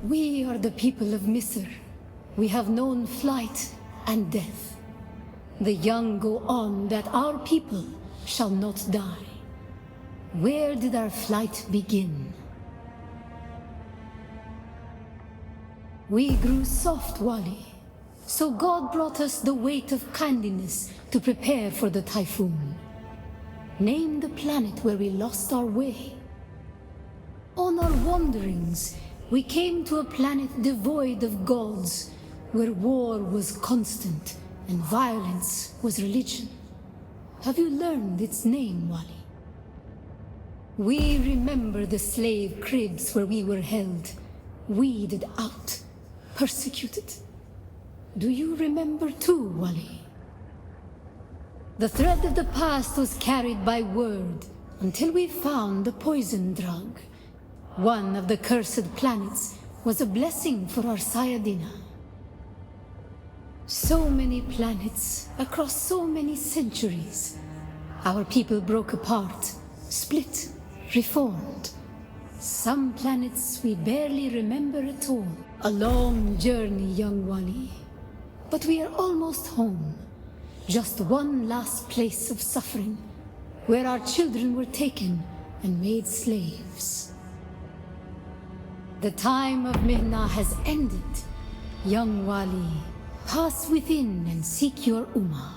We are the people of Misr. We have known flight and death. The young go on that our people shall not die. Where did our flight begin? We grew soft, Wali. So God brought us the weight of kindliness to prepare for the typhoon. Name the planet where we lost our way. On our wanderings, we came to a planet devoid of gods, where war was constant and violence was religion. Have you learned its name, Wali? We remember the slave cribs where we were held, weeded out, persecuted. Do you remember too, Wali? The thread of the past was carried by word until we found the poison drug. One of the cursed planets was a blessing for our Sayadina. So many planets across so many centuries. Our people broke apart, split, reformed. Some planets we barely remember at all. A long journey, young Wali. But we are almost home. Just one last place of suffering, where our children were taken and made slaves. The time of Mihna has ended. Young Wali, pass within and seek your Ummah.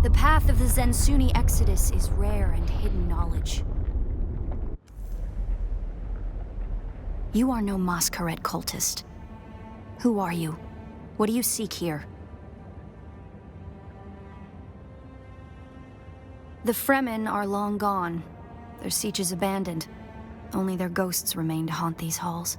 The path of the Zensuni Exodus is rare and hidden knowledge. You are no Masquerade cultist. Who are you? What do you seek here? The Fremen are long gone. Their siege is abandoned. Only their ghosts remain to haunt these halls.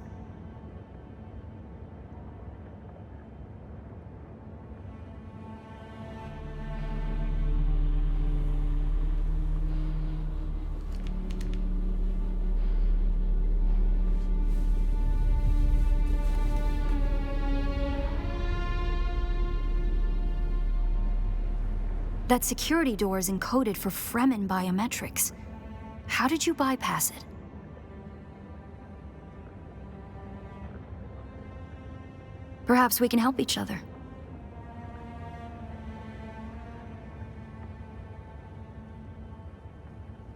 That security door is encoded for Fremen biometrics. How did you bypass it? Perhaps we can help each other.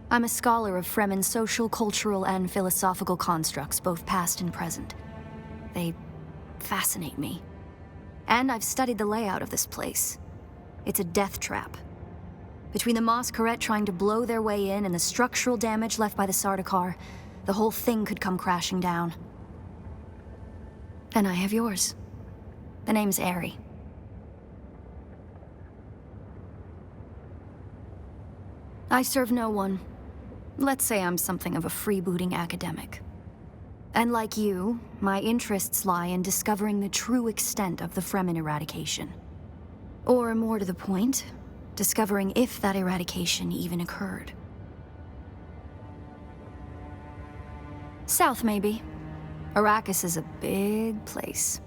I'm a scholar of Fremen social, cultural, and philosophical constructs, both past and present. They fascinate me. And I've studied the layout of this place. It's a death trap. Between the Masquerade trying to blow their way in and the structural damage left by the Sardaukar, the whole thing could come crashing down. And I have yours. The name's Ari. I serve no one. Let's say I'm something of a freebooting academic. And like you, my interests lie in discovering the true extent of the Fremen eradication. Or more to the point, discovering if that eradication even occurred. South, maybe. Arrакis is a big place.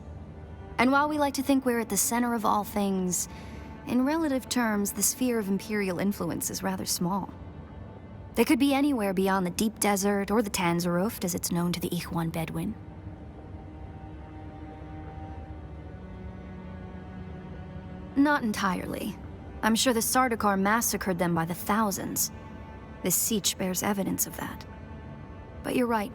And while we like to think we're at the center of all things, in relative terms, the sphere of Imperial influence is rather small. They could be anywhere beyond the deep desert or the Tanzaruft, as it's known to the Ikhwan Bedouin. Not entirely. I'm sure the Sardaukar massacred them by the thousands. This siege bears evidence of that. But you're right.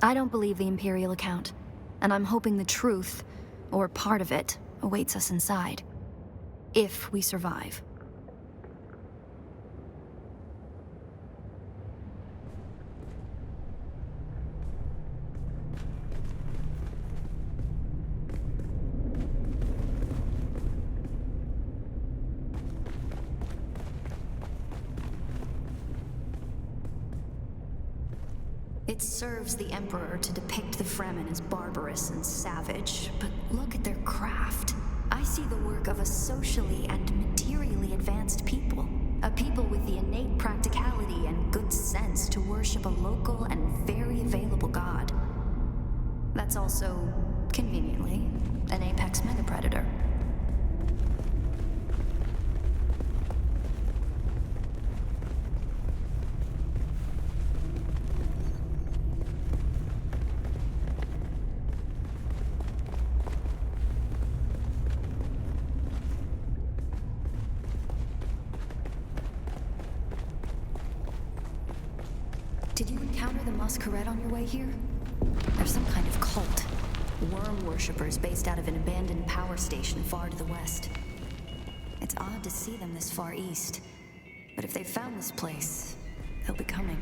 I don't believe the Imperial account, and I'm hoping the truth, or part of it, awaits us inside. If we survive. It serves the Emperor to depict the Fremen as barbarous and savage, but look at their craft. I see the work of a socially and materially advanced people. A people with the innate practicality and good sense to worship a local and very available god. That's also, conveniently, an apex megapredator. Did you encounter the Masquerade on your way here? They're some kind of cult. Worm worshippers based out of an abandoned power station far to the west. It's odd to see them this far east, but if they've found this place, they'll be coming.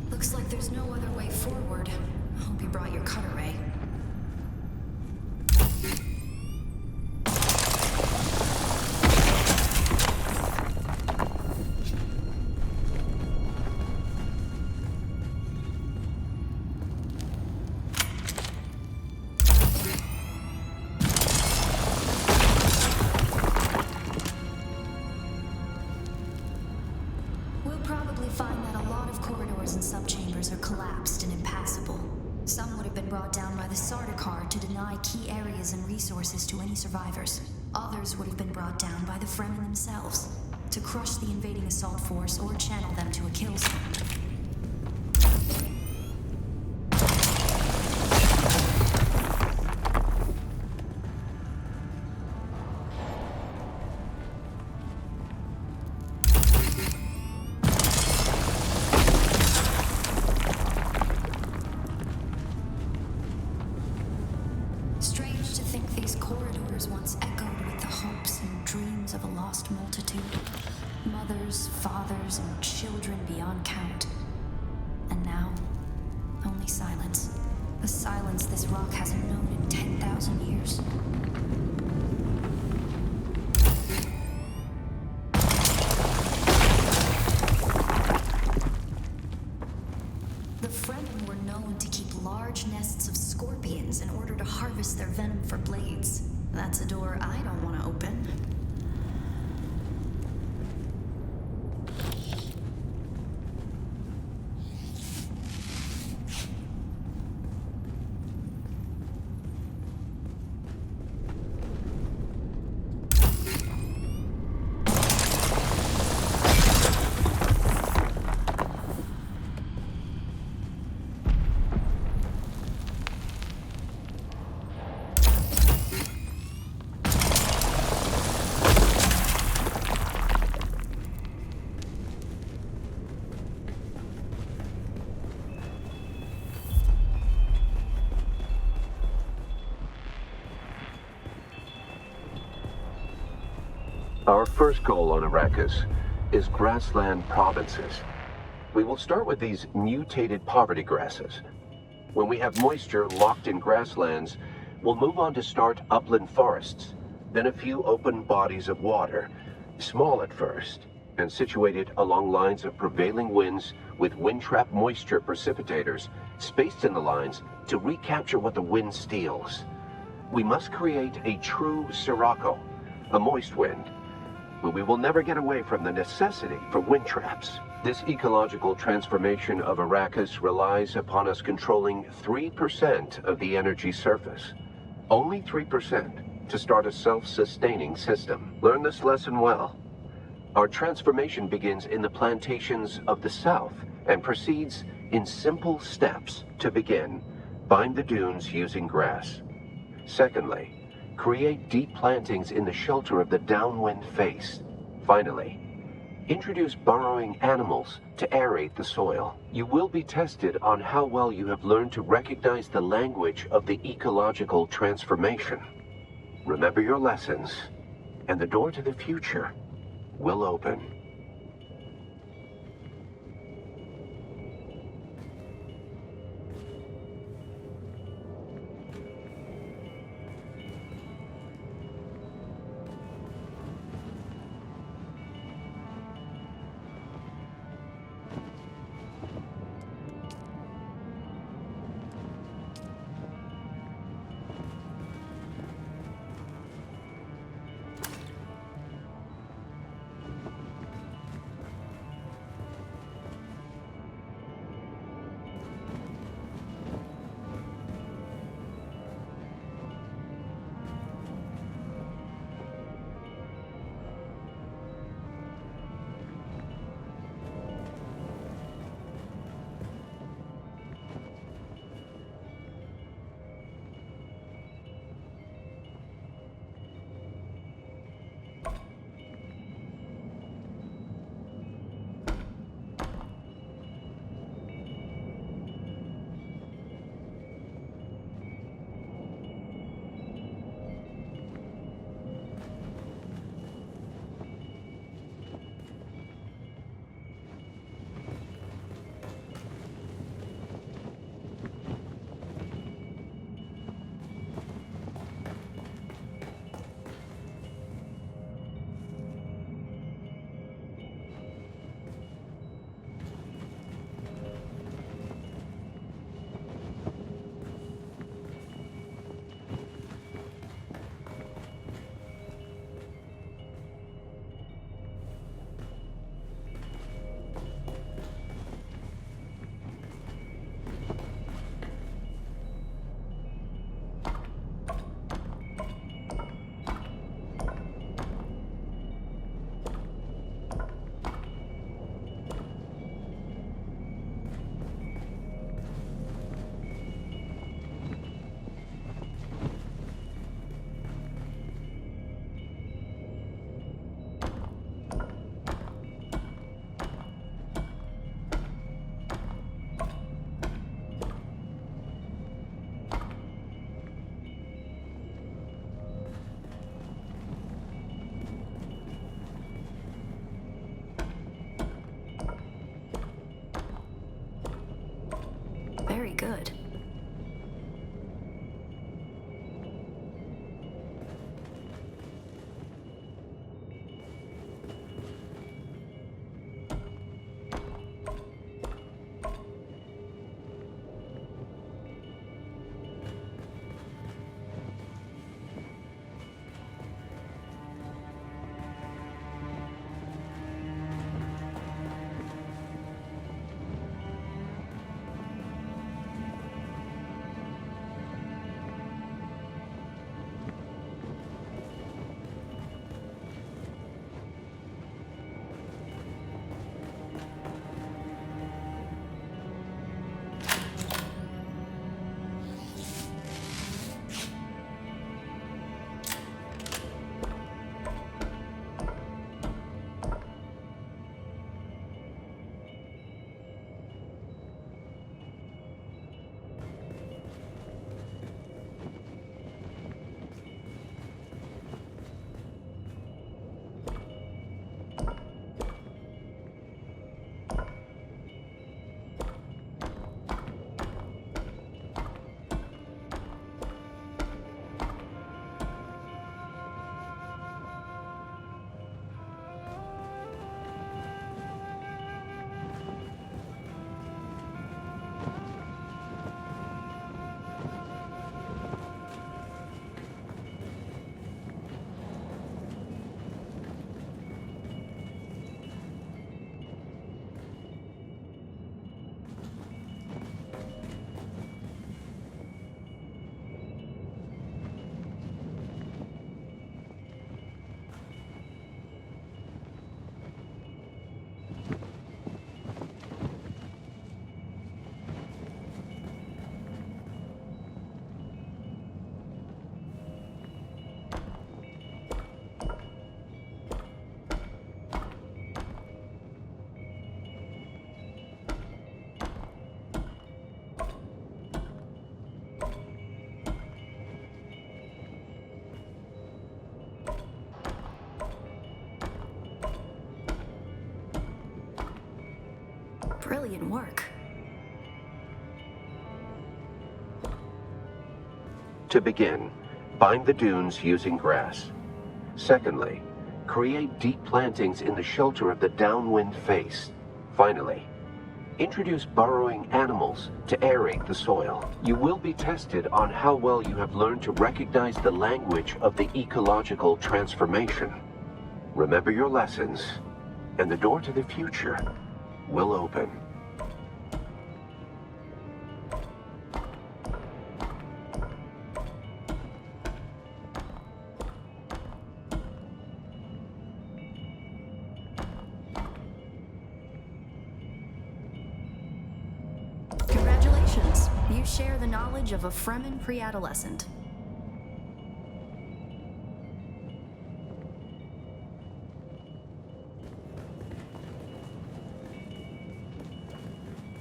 Looks like there's no other way forward. I hope you brought your cutter ray. We'll probably find that a lot of corridors and subchambers are collapsed and impassable. Some would have been brought down by the Sardaukar to deny key areas and resources to any survivors. Others would have been brought down by the Fremen themselves, to crush the invading assault force or channel them to a kill zone. Strange to think these corridors once echoed with the hopes and dreams of a lost multitude. Mothers, fathers, and children beyond count. And now, only silence. The silence this rock hasn't known in 10,000 years. The Fremen were known to keep large nests of scorpions in order to harvest their venom for blades. That's a door I don't want to open. Our first goal on Arrakis is grassland provinces. We will start with these mutated poverty grasses. When we have moisture locked in grasslands, we'll move on to start upland forests, then a few open bodies of water, small at first, and situated along lines of prevailing winds with wind-trap moisture precipitators spaced in the lines to recapture what the wind steals. We must create a true sirocco, a moist wind, but we will never get away from the necessity for wind traps. This ecological transformation of Arrakis relies upon us controlling 3% of the energy surface. Only 3% to start a self-sustaining system. Learn this lesson well. Our transformation begins in the plantations of the south and proceeds in simple steps. To begin, bind the dunes using grass. Secondly, Create deep plantings in the shelter of the downwind face. Finally, introduce burrowing animals to aerate the soil. You will be tested on how well you have learned to recognize the language of the ecological transformation. Remember your lessons, and the door to the future will open. Brilliant work. To begin, bind the dunes using grass. Secondly, create deep plantings in the shelter of the downwind face. Finally, introduce burrowing animals to aerate the soil. You will be tested on how well you have learned to recognize the language of the ecological transformation. Remember your lessons, and the door to the future will open. Congratulations. You share the knowledge of a Fremen pre-adolescent.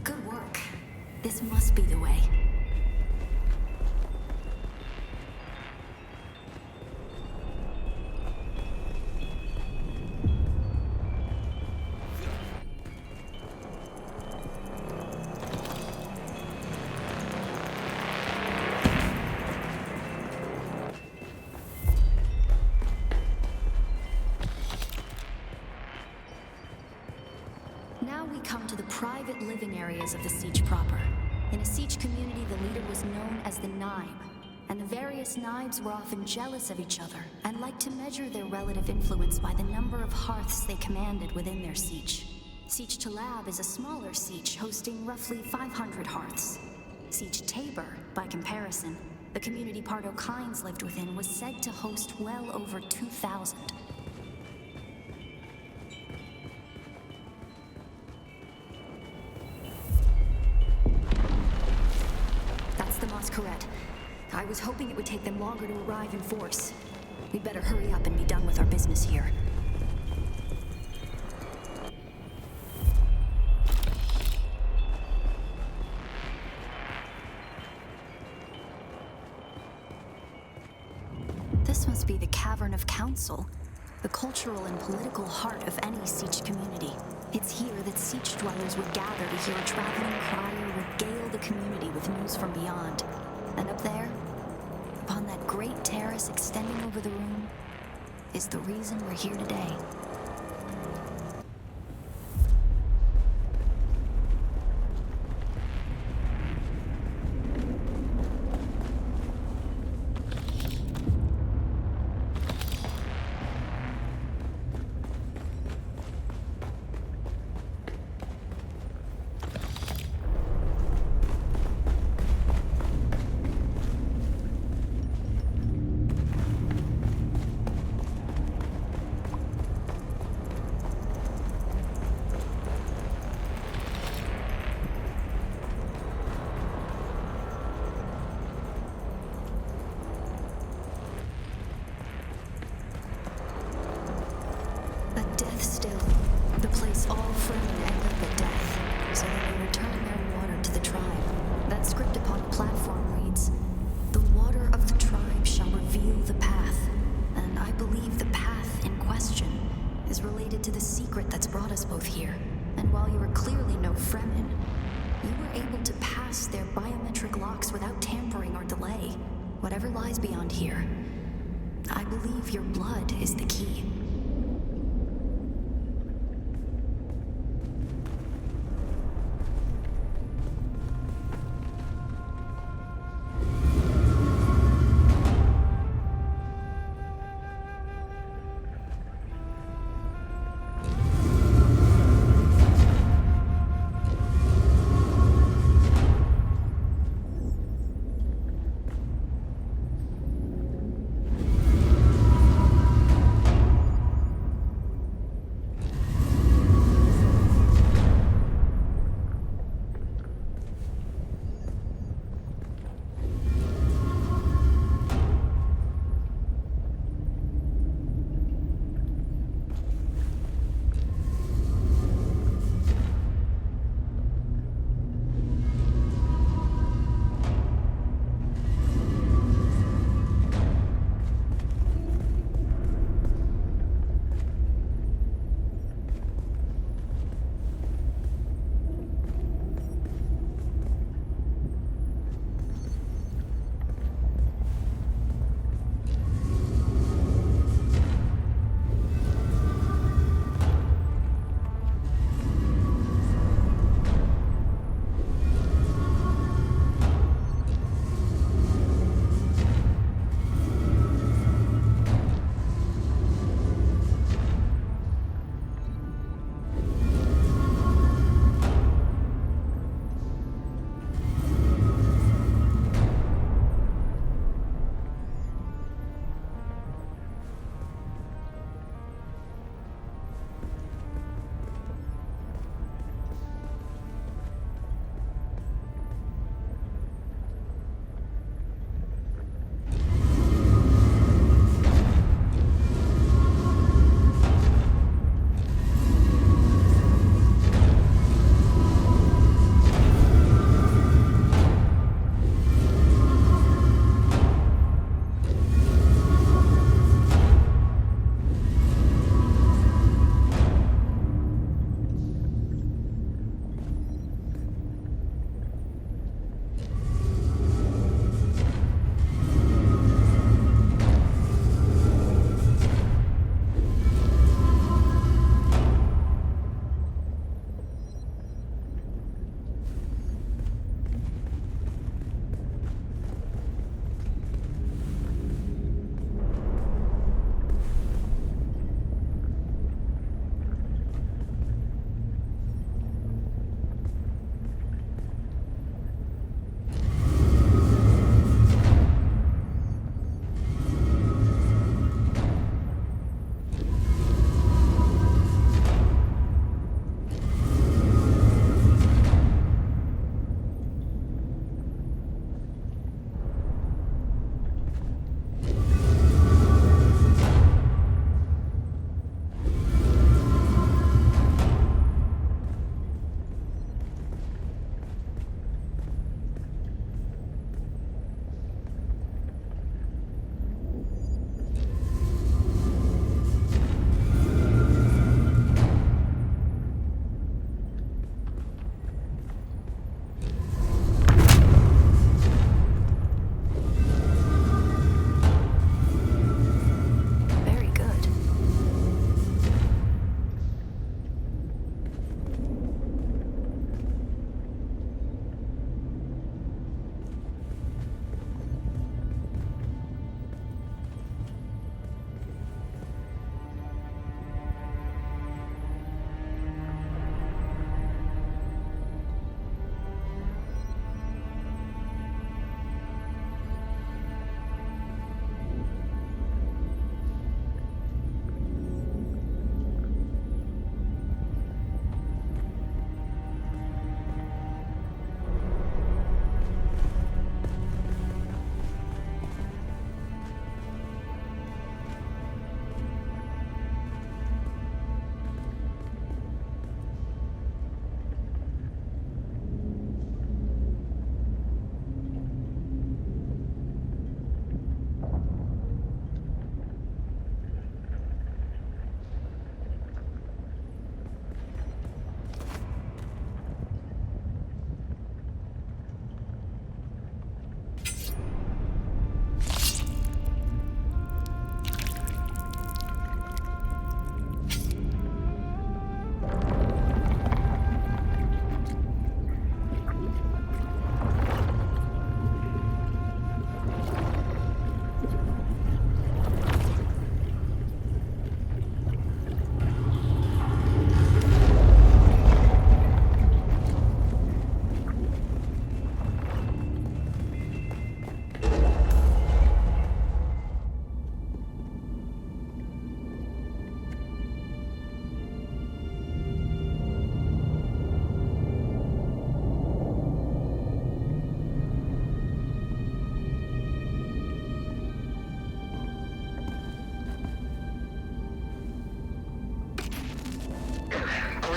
Good work. This must be the way. Now we come to the private living areas of the Siege proper. In a Siege community, the leader was known as the Naib, and the various Naibs were often jealous of each other and liked to measure their relative influence by the number of hearths they commanded within their Siege. Siege Talab is a smaller Siege, hosting roughly 500 hearths. Siege Tabor, by comparison, the community Pardo Kynes lived within, was said to host well over 2,000. Correct. I was hoping it would take them longer to arrive in force. We'd better hurry up and be done with our business here. This must be the Cavern of Council, the cultural and political heart of any Siege community. It's here that Siege dwellers would gather to hear a traveling crier regale the community with news from beyond. And up there, upon that great terrace extending over the room, is the reason we're here today. Whatever lies beyond here, I believe your blood is the key.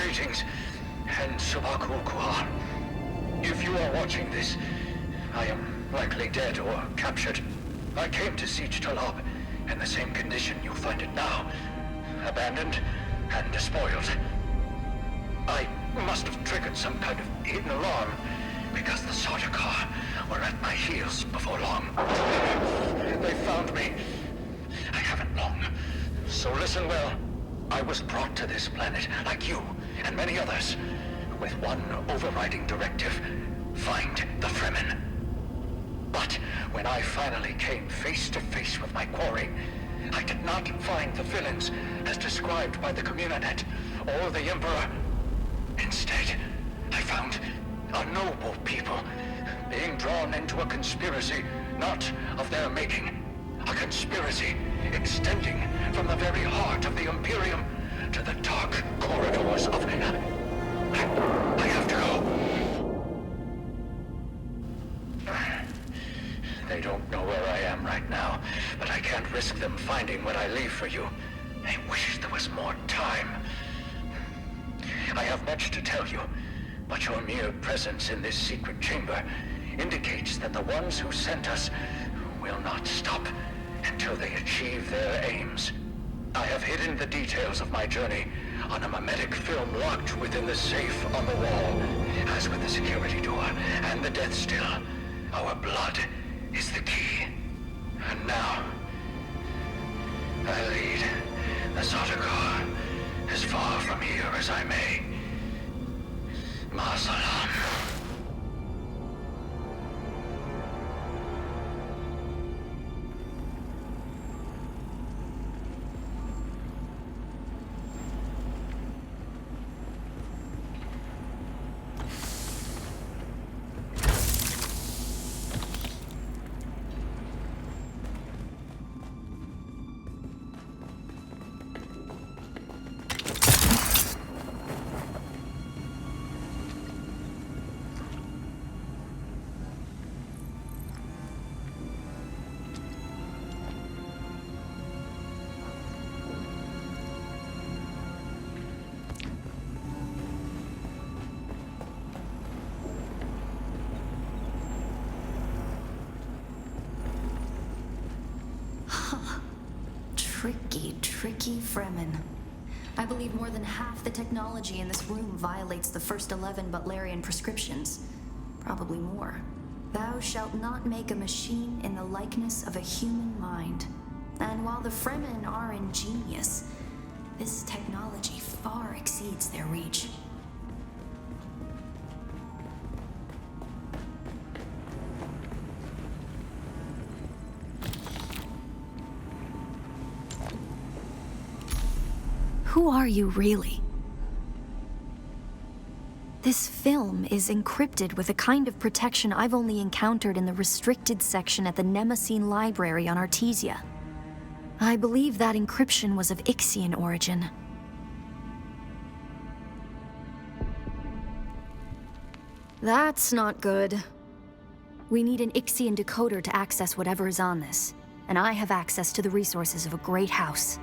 Greetings, and Subakul Kuar. If you are watching this, I am likely dead or captured. I came to Siege Talab in the same condition you'll find it now. Abandoned and despoiled. I must have triggered some kind of hidden alarm, because the Sardaukar were at my heels before long. They found me. I haven't long. So listen well. I was brought to this planet, like you and many others, with one overriding directive: find the Fremen. But when I finally came face to face with my quarry, I did not find the villains as described by the Communinet or the Emperor. Instead, I found a noble people being drawn into a conspiracy not of their making. A conspiracy extending from the very heart of the Imperium to the dark corridors of... I have to go. They don't know where I am right now, but I can't risk them finding what I leave for you. I wish there was more time. I have much to tell you, but your mere presence in this secret chamber indicates that the ones who sent us will not stop until they achieve their aims. I have hidden the details of my journey on a mimetic film locked within the safe on the wall. As with the security door and the death still, our blood is the key. And now, I lead the Sardaukar as far from here as I may. Ma salam. Tricky Fremen. I believe more than half the technology in this room violates the first 11 Butlerian prescriptions. Probably more. Thou shalt not make a machine in the likeness of a human mind. And while the Fremen are ingenious, this technology far exceeds their reach. Who are you really? This film is encrypted with a kind of protection I've only encountered in the restricted section at the Nemesine Library on Artesia. I believe that encryption was of Ixian origin. That's not good. We need an Ixian decoder to access whatever is on this, and I have access to the resources of a great house.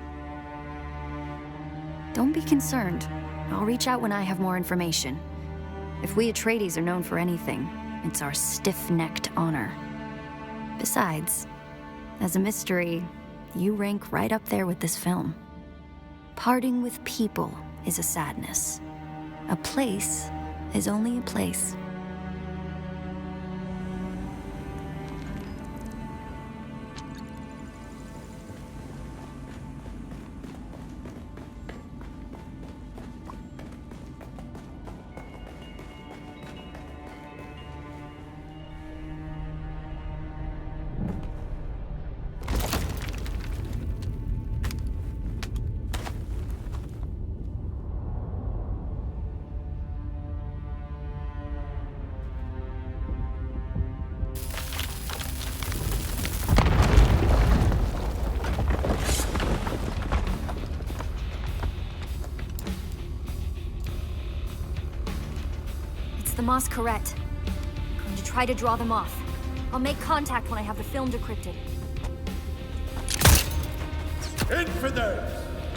Don't be concerned. I'll reach out when I have more information. If we Atreydes are known for anything, it's our stiff-necked honor. Besides, as a mystery, you rank right up there with this film. Parting with people is a sadness. A place is only a place. The Masquerade. I'm going to try to draw them off. I'll make contact when I have the film decrypted. Infidels!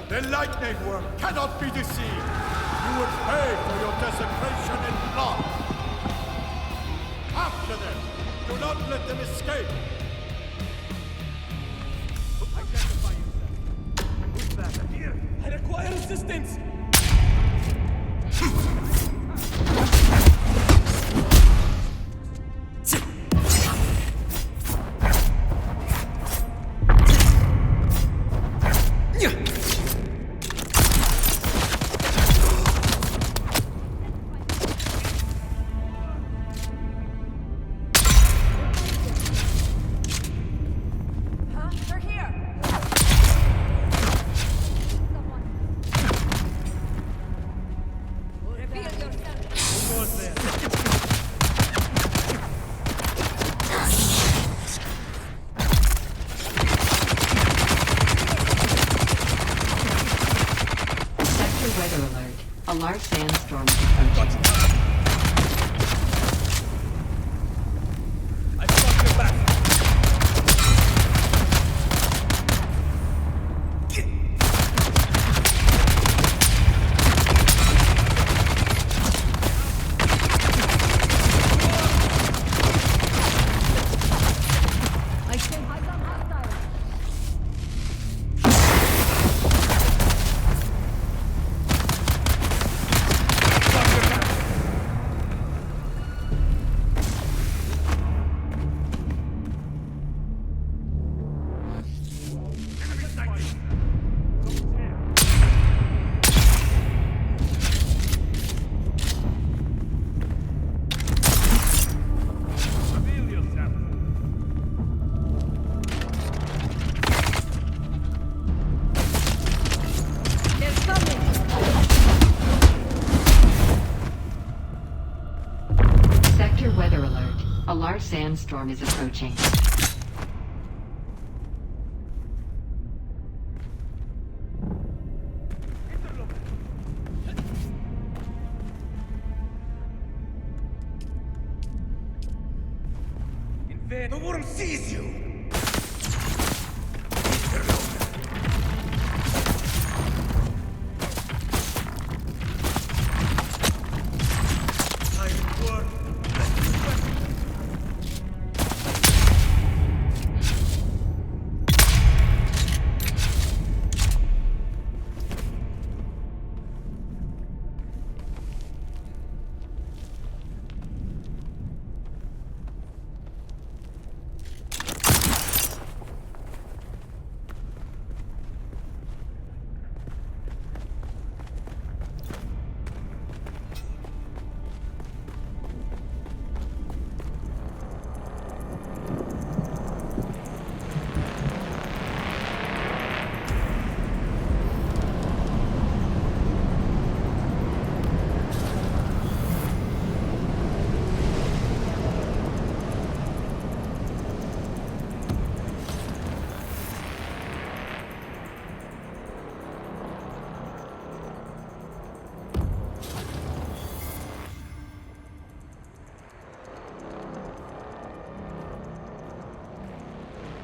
The lightning worm cannot be deceived! You would pay them escape! Identify yourself. Who's that? Here! I require assistance! A large sandstorm is approaching. I've got your back! Weather alert. A large sandstorm is approaching. The worm sees you!